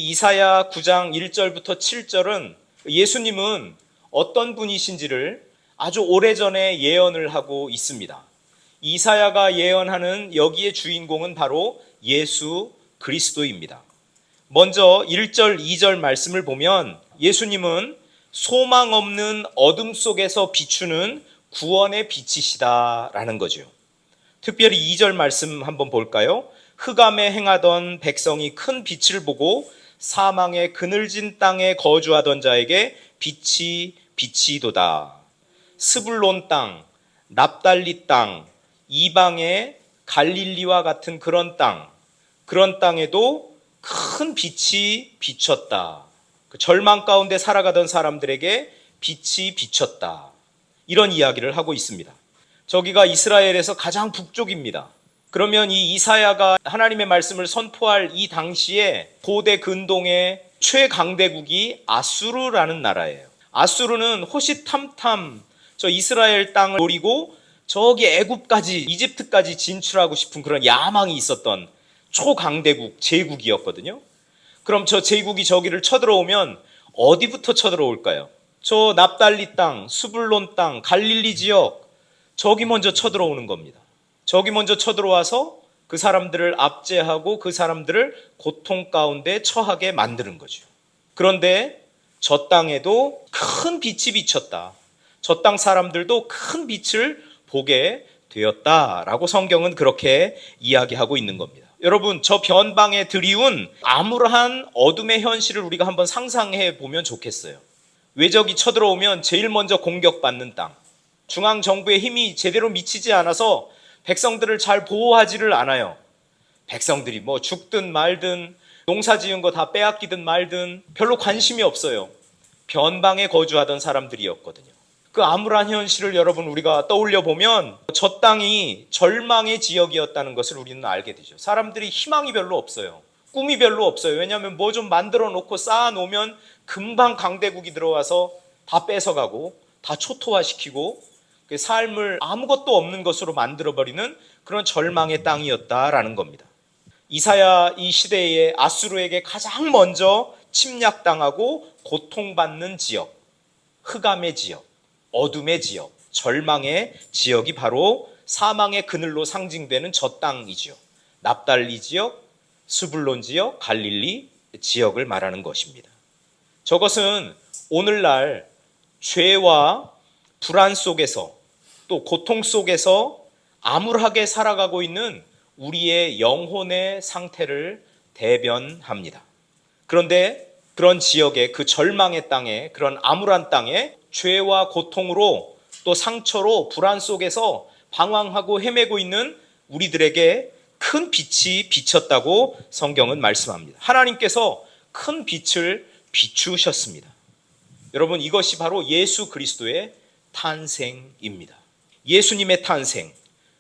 이사야 9장 1절부터 7절은 예수님은 어떤 분이신지를 아주 오래전에 예언을 하고 있습니다. 이사야가 예언하는 여기의 주인공은 바로 예수 그리스도입니다. 먼저 1절, 2절 말씀을 보면 예수님은 소망 없는 어둠 속에서 비추는 구원의 빛이시다라는 거죠. 특별히 2절 말씀 한번 볼까요? 흑암에 행하던 백성이 큰 빛을 보고 사망의 그늘진 땅에 거주하던 자에게 빛이 비치도다. 스불론 땅, 납달리 땅, 이방의 갈릴리와 같은 그런 땅에도 큰 빛이 비쳤다. 그 절망 가운데 살아가던 사람들에게 빛이 비쳤다. 이런 이야기를 하고 있습니다. 저기가 이스라엘에서 가장 북쪽입니다. 그러면 이 이사야가 하나님의 말씀을 선포할 이 당시에 고대 근동의 최강대국이 아수르라는 나라예요. 아수르는 호시탐탐 저 이스라엘 땅을 노리고 저기 애굽까지, 이집트까지 진출하고 싶은 그런 야망이 있었던 초강대국, 제국이었거든요. 그럼 저 제국이 저기를 쳐들어오면 어디부터 쳐들어올까요? 저 납달리 땅, 수불론 땅, 갈릴리 지역, 저기 먼저 쳐들어오는 겁니다. 저기 먼저 쳐들어와서 그 사람들을 압제하고 그 사람들을 고통 가운데 처하게 만드는 거죠. 그런데 저 땅에도 큰 빛이 비쳤다. 저 땅 사람들도 큰 빛을 보게 되었다라고 성경은 그렇게 이야기하고 있는 겁니다. 여러분, 저 변방에 드리운 암울한 어둠의 현실을 우리가 한번 상상해 보면 좋겠어요. 외적이 쳐들어오면 제일 먼저 공격받는 땅, 중앙정부의 힘이 제대로 미치지 않아서 백성들을 잘 보호하지를 않아요. 백성들이 뭐 죽든 말든 농사 지은 거 다 빼앗기든 말든 별로 관심이 없어요. 변방에 거주하던 사람들이었거든요. 그 암울한 현실을 여러분 우리가 떠올려 보면 저 땅이 절망의 지역이었다는 것을 우리는 알게 되죠. 사람들이 희망이 별로 없어요. 꿈이 별로 없어요. 왜냐하면 뭐 좀 만들어 놓고 쌓아 놓으면 금방 강대국이 들어와서 다 뺏어가고 다 초토화시키고 삶을 아무것도 없는 것으로 만들어버리는 그런 절망의 땅이었다라는 겁니다. 이사야 이 시대에 아수르에게 가장 먼저 침략당하고 고통받는 지역, 흑암의 지역, 어둠의 지역, 절망의 지역이 바로 사망의 그늘로 상징되는 저 땅이죠. 납달리 지역, 스불론 지역, 갈릴리 지역을 말하는 것입니다. 저것은 오늘날 죄와 불안 속에서 또 고통 속에서 암울하게 살아가고 있는 우리의 영혼의 상태를 대변합니다. 그런데 그런 지역에, 그 절망의 땅에, 그런 암울한 땅에 죄와 고통으로 또 상처로 불안 속에서 방황하고 헤매고 있는 우리들에게 큰 빛이 비쳤다고 성경은 말씀합니다. 하나님께서 큰 빛을 비추셨습니다. 여러분, 이것이 바로 예수 그리스도의 탄생입니다. 예수님의 탄생,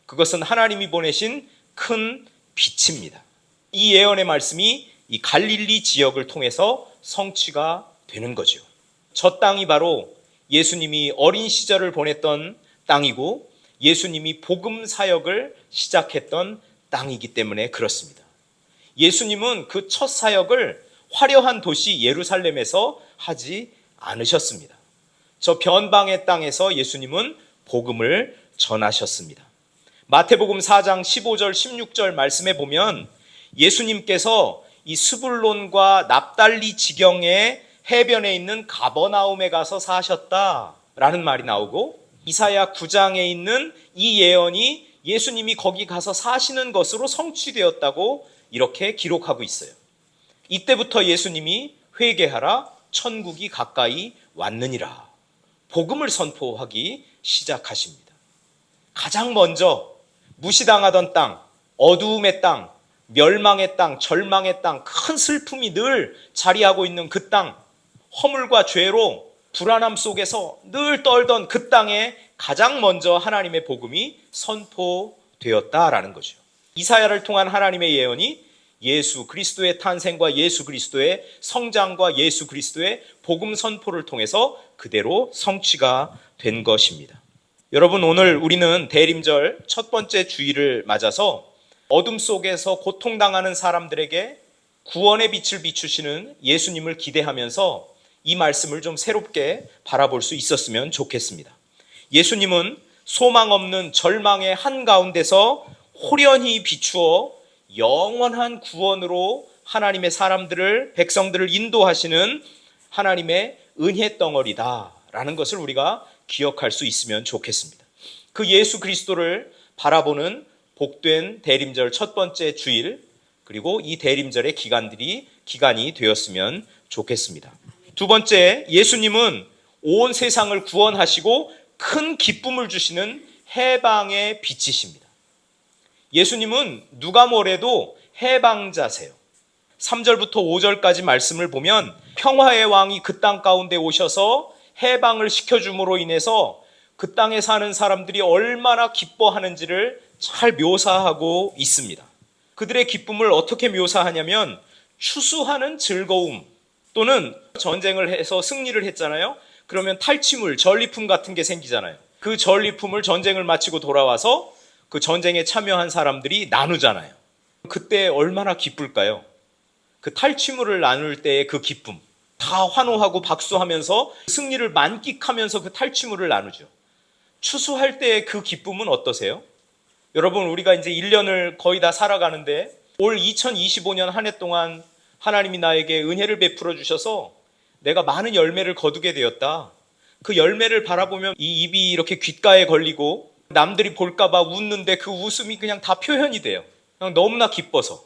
그것은 하나님이 보내신 큰 빛입니다. 이 예언의 말씀이 이 갈릴리 지역을 통해서 성취가 되는 거죠. 저 땅이 바로 예수님이 어린 시절을 보냈던 땅이고 예수님이 복음 사역을 시작했던 땅이기 때문에 그렇습니다. 예수님은 그 첫 사역을 화려한 도시 예루살렘에서 하지 않으셨습니다. 저 변방의 땅에서 예수님은 복음을 전하셨습니다. 마태복음 4장 15절 16절 말씀에 보면 예수님께서 이 스불론과 납달리 지경의 해변에 있는 가버나움에 가서 사셨다라는 말이 나오고 이사야 9장에 있는 이 예언이 예수님이 거기 가서 사시는 것으로 성취되었다고 이렇게 기록하고 있어요. 이때부터 예수님이 회개하라, 천국이 가까이 왔느니라, 복음을 선포하기 시작하십니다. 가장 먼저 무시당하던 땅, 어두움의 땅, 멸망의 땅, 절망의 땅, 큰 슬픔이 늘 자리하고 있는 그 땅, 허물과 죄로 불안함 속에서 늘 떨던 그 땅에 가장 먼저 하나님의 복음이 선포되었다라는 거죠. 이사야를 통한 하나님의 예언이 예수 그리스도의 탄생과 예수 그리스도의 성장과 예수 그리스도의 복음 선포를 통해서 그대로 성취가 된 것입니다. 여러분, 오늘 우리는 대림절 첫 번째 주일을 맞아서 어둠 속에서 고통당하는 사람들에게 구원의 빛을 비추시는 예수님을 기대하면서 이 말씀을 좀 새롭게 바라볼 수 있었으면 좋겠습니다. 예수님은 소망 없는 절망의 한가운데서 호련히 비추어 영원한 구원으로 하나님의 사람들을, 백성들을 인도하시는 하나님의 은혜 덩어리다라는 것을 우리가 기억할 수 있으면 좋겠습니다. 그 예수 그리스도를 바라보는 복된 대림절 첫 번째 주일, 그리고 이 대림절의 기간이 되었으면 좋겠습니다. 두 번째, 예수님은 온 세상을 구원하시고 큰 기쁨을 주시는 해방의 빛이십니다. 예수님은 누가 뭐래도 해방자세요. 3절부터 5절까지 말씀을 보면 평화의 왕이 그 땅 가운데 오셔서 해방을 시켜줌으로 인해서 그 땅에 사는 사람들이 얼마나 기뻐하는지를 잘 묘사하고 있습니다. 그들의 기쁨을 어떻게 묘사하냐면 추수하는 즐거움, 또는 전쟁을 해서 승리를 했잖아요. 그러면 탈취물, 전리품 같은 게 생기잖아요. 그 전리품을 전쟁을 마치고 돌아와서 그 전쟁에 참여한 사람들이 나누잖아요. 그때 얼마나 기쁠까요? 그 탈취물을 나눌 때의 그 기쁨, 다 환호하고 박수하면서 승리를 만끽하면서 그 탈취물을 나누죠. 추수할 때의 그 기쁨은 어떠세요? 여러분, 우리가 이제 1년을 거의 다 살아가는데 올 2025년 한 해 동안 하나님이 나에게 은혜를 베풀어 주셔서 내가 많은 열매를 거두게 되었다. 그 열매를 바라보면 이 입이 이렇게 귓가에 걸리고 남들이 볼까봐 웃는데 그 웃음이 그냥 다 표현이 돼요. 그냥 너무나 기뻐서.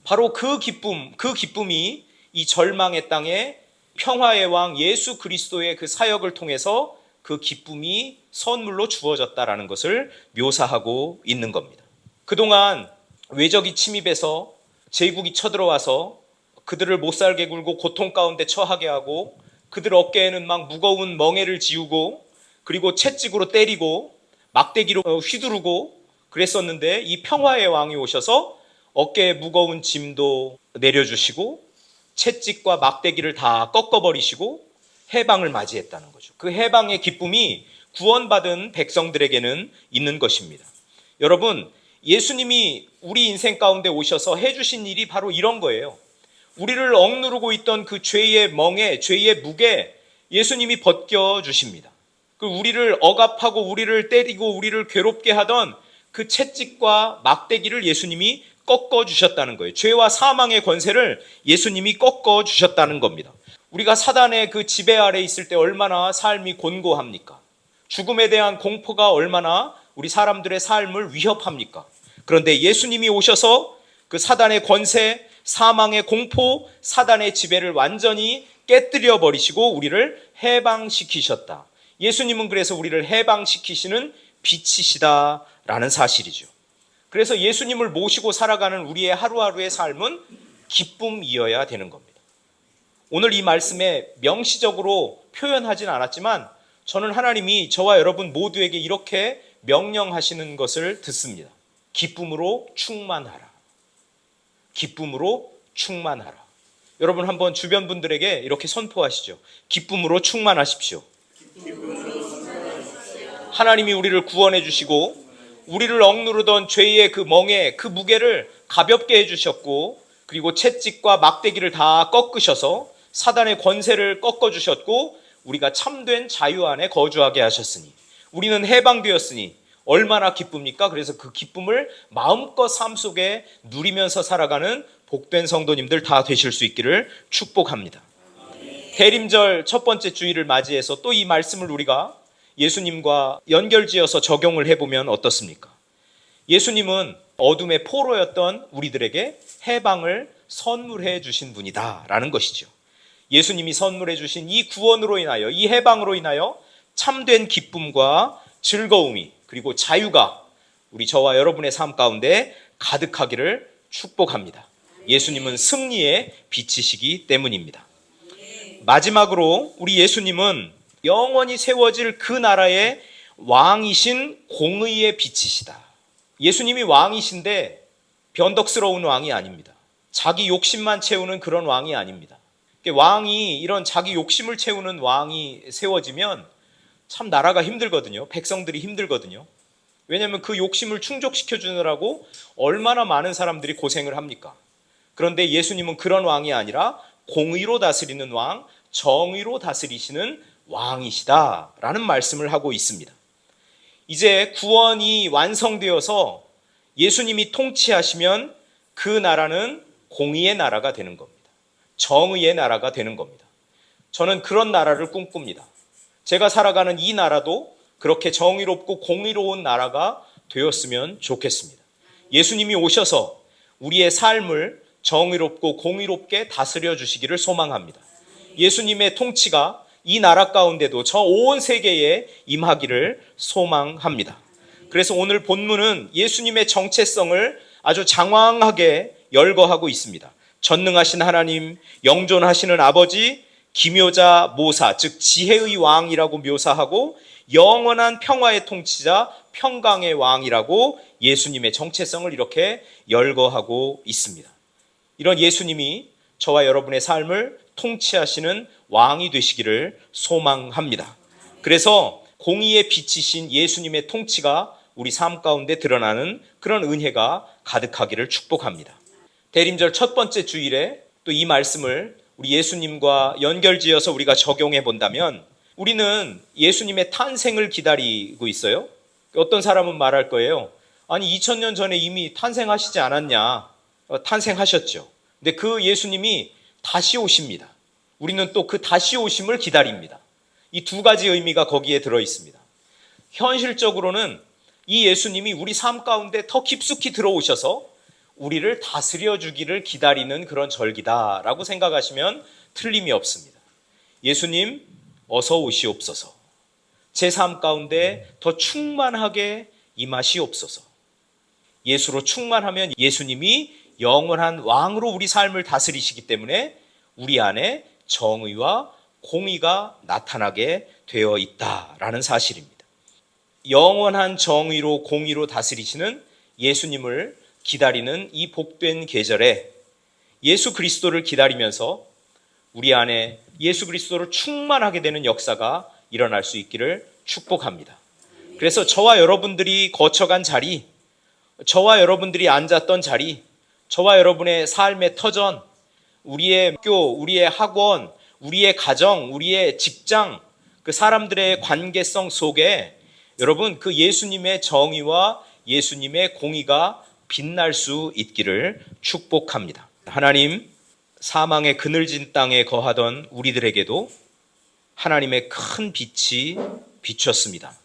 바로 그 기쁨이 이 절망의 땅에 평화의 왕 예수 그리스도의 그 사역을 통해서 그 기쁨이 선물로 주어졌다라는 것을 묘사하고 있는 겁니다. 그동안 외적이 침입해서 제국이 쳐들어와서 그들을 못살게 굴고 고통 가운데 처하게 하고 그들 어깨에는 막 무거운 멍에를 지우고 그리고 채찍으로 때리고 막대기로 휘두르고 그랬었는데 이 평화의 왕이 오셔서 어깨에 무거운 짐도 내려주시고 채찍과 막대기를 다 꺾어버리시고 해방을 맞이했다는 거죠. 그 해방의 기쁨이 구원받은 백성들에게는 있는 것입니다. 여러분, 예수님이 우리 인생 가운데 오셔서 해주신 일이 바로 이런 거예요. 우리를 억누르고 있던 그 죄의 멍에, 죄의 무게 예수님이 벗겨주십니다. 그 우리를 억압하고 우리를 때리고 우리를 괴롭게 하던 그 채찍과 막대기를 예수님이 꺾어주셨다는 거예요. 죄와 사망의 권세를 예수님이 꺾어주셨다는 겁니다. 우리가 사단의 그 지배 아래 있을 때 얼마나 삶이 곤고합니까? 죽음에 대한 공포가 얼마나 우리 사람들의 삶을 위협합니까? 그런데 예수님이 오셔서 그 사단의 권세, 사망의 공포, 사단의 지배를 완전히 깨뜨려 버리시고 우리를 해방시키셨다. 예수님은 그래서 우리를 해방시키시는 빛이시다라는 사실이죠. 그래서 예수님을 모시고 살아가는 우리의 하루하루의 삶은 기쁨이어야 되는 겁니다. 오늘 이 말씀에 명시적으로 표현하진 않았지만 저는 하나님이 저와 여러분 모두에게 이렇게 명령하시는 것을 듣습니다. 기쁨으로 충만하라. 기쁨으로 충만하라. 여러분 한번 주변 분들에게 이렇게 선포하시죠. 기쁨으로 충만하십시오. 하나님이 우리를 구원해 주시고 우리를 억누르던 죄의 그 멍에 그 무게를 가볍게 해주셨고 그리고 채찍과 막대기를 다 꺾으셔서 사단의 권세를 꺾어주셨고 우리가 참된 자유 안에 거주하게 하셨으니 우리는 해방되었으니 얼마나 기쁩니까? 그래서 그 기쁨을 마음껏 삶 속에 누리면서 살아가는 복된 성도님들 다 되실 수 있기를 축복합니다. 대림절 첫 번째 주일을 맞이해서 또 이 말씀을 우리가 예수님과 연결지어서 적용을 해보면 어떻습니까? 예수님은 어둠의 포로였던 우리들에게 해방을 선물해 주신 분이다라는 것이죠. 예수님이 선물해 주신 이 구원으로 인하여, 이 해방으로 인하여 참된 기쁨과 즐거움이 그리고 자유가 우리 저와 여러분의 삶 가운데 가득하기를 축복합니다. 예수님은 승리의 빛이시기 때문입니다. 마지막으로 우리 예수님은 영원히 세워질 그 나라의 왕이신 공의의 빛이시다. 예수님이 왕이신데 변덕스러운 왕이 아닙니다. 자기 욕심만 채우는 그런 왕이 아닙니다. 왕이 이런 자기 욕심을 채우는 왕이 세워지면 참 나라가 힘들거든요. 백성들이 힘들거든요. 왜냐하면 그 욕심을 충족시켜 주느라고 얼마나 많은 사람들이 고생을 합니까? 그런데 예수님은 그런 왕이 아니라 공의로 다스리는 왕, 정의로 다스리시는 왕이시다라는 말씀을 하고 있습니다. 이제 구원이 완성되어서 예수님이 통치하시면 그 나라는 공의의 나라가 되는 겁니다. 정의의 나라가 되는 겁니다. 저는 그런 나라를 꿈꿉니다. 제가 살아가는 이 나라도 그렇게 정의롭고 공의로운 나라가 되었으면 좋겠습니다. 예수님이 오셔서 우리의 삶을 정의롭고 공의롭게 다스려 주시기를 소망합니다. 예수님의 통치가 이 나라 가운데도 저 온 세계에 임하기를 소망합니다. 그래서 오늘 본문은 예수님의 정체성을 아주 장황하게 열거하고 있습니다. 전능하신 하나님, 영존하시는 아버지, 기묘자 모사, 즉 지혜의 왕이라고 묘사하고 영원한 평화의 통치자, 평강의 왕이라고 예수님의 정체성을 이렇게 열거하고 있습니다. 이런 예수님이 저와 여러분의 삶을 통치하시는 왕이 되시기를 소망합니다. 그래서 공의의 빛이신 예수님의 통치가 우리 삶 가운데 드러나는 그런 은혜가 가득하기를 축복합니다. 대림절 첫 번째 주일에 또 이 말씀을 우리 예수님과 연결지어서 우리가 적용해 본다면 우리는 예수님의 탄생을 기다리고 있어요. 어떤 사람은 말할 거예요. 아니 2000년 전에 이미 탄생하시지 않았냐? 탄생하셨죠. 근데 그 예수님이 다시 오십니다. 우리는 또 그 다시 오심을 기다립니다. 이 두 가지 의미가 거기에 들어 있습니다. 현실적으로는 이 예수님이 우리 삶 가운데 더 깊숙이 들어오셔서 우리를 다스려 주기를 기다리는 그런 절기다라고 생각하시면 틀림이 없습니다. 예수님 어서 오시옵소서. 제 삶 가운데 더 충만하게 임하시옵소서. 예수로 충만하면 예수님이 영원한 왕으로 우리 삶을 다스리시기 때문에 우리 안에 정의와 공의가 나타나게 되어 있다라는 사실입니다. 영원한 정의로 공의로 다스리시는 예수님을 기다리는 이 복된 계절에 예수 그리스도를 기다리면서 우리 안에 예수 그리스도를 충만하게 되는 역사가 일어날 수 있기를 축복합니다. 그래서 저와 여러분들이 거쳐간 자리, 저와 여러분들이 앉았던 자리, 저와 여러분의 삶의 터전, 우리의 학교, 우리의 학원, 우리의 가정, 우리의 직장, 그 사람들의 관계성 속에 여러분 그 예수님의 정의와 예수님의 공의가 빛날 수 있기를 축복합니다. 하나님, 사망의 그늘진 땅에 거하던 우리들에게도 하나님의 큰 빛이 비쳤습니다.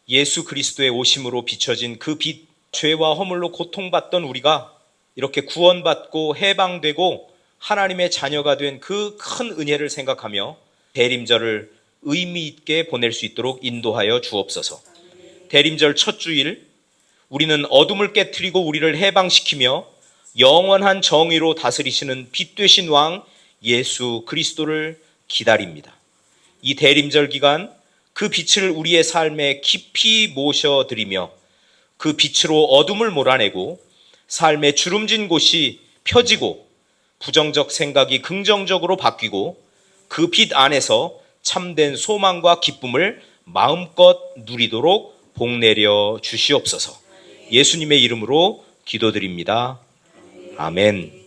예수 그리스도의 오심으로 비춰진 그 빛, 죄와 허물로 고통받던 우리가 이렇게 구원받고 해방되고 하나님의 자녀가 된 그 큰 은혜를 생각하며 대림절을 의미 있게 보낼 수 있도록 인도하여 주옵소서. 대림절 첫 주일 우리는 어둠을 깨트리고 우리를 해방시키며 영원한 정의로 다스리시는 빛 되신 왕 예수 그리스도를 기다립니다. 이 대림절 기간 그 빛을 우리의 삶에 깊이 모셔드리며 그 빛으로 어둠을 몰아내고 삶의 주름진 곳이 펴지고 부정적 생각이 긍정적으로 바뀌고 그 빛 안에서 참된 소망과 기쁨을 마음껏 누리도록 복내려 주시옵소서. 예수님의 이름으로 기도드립니다. 아멘.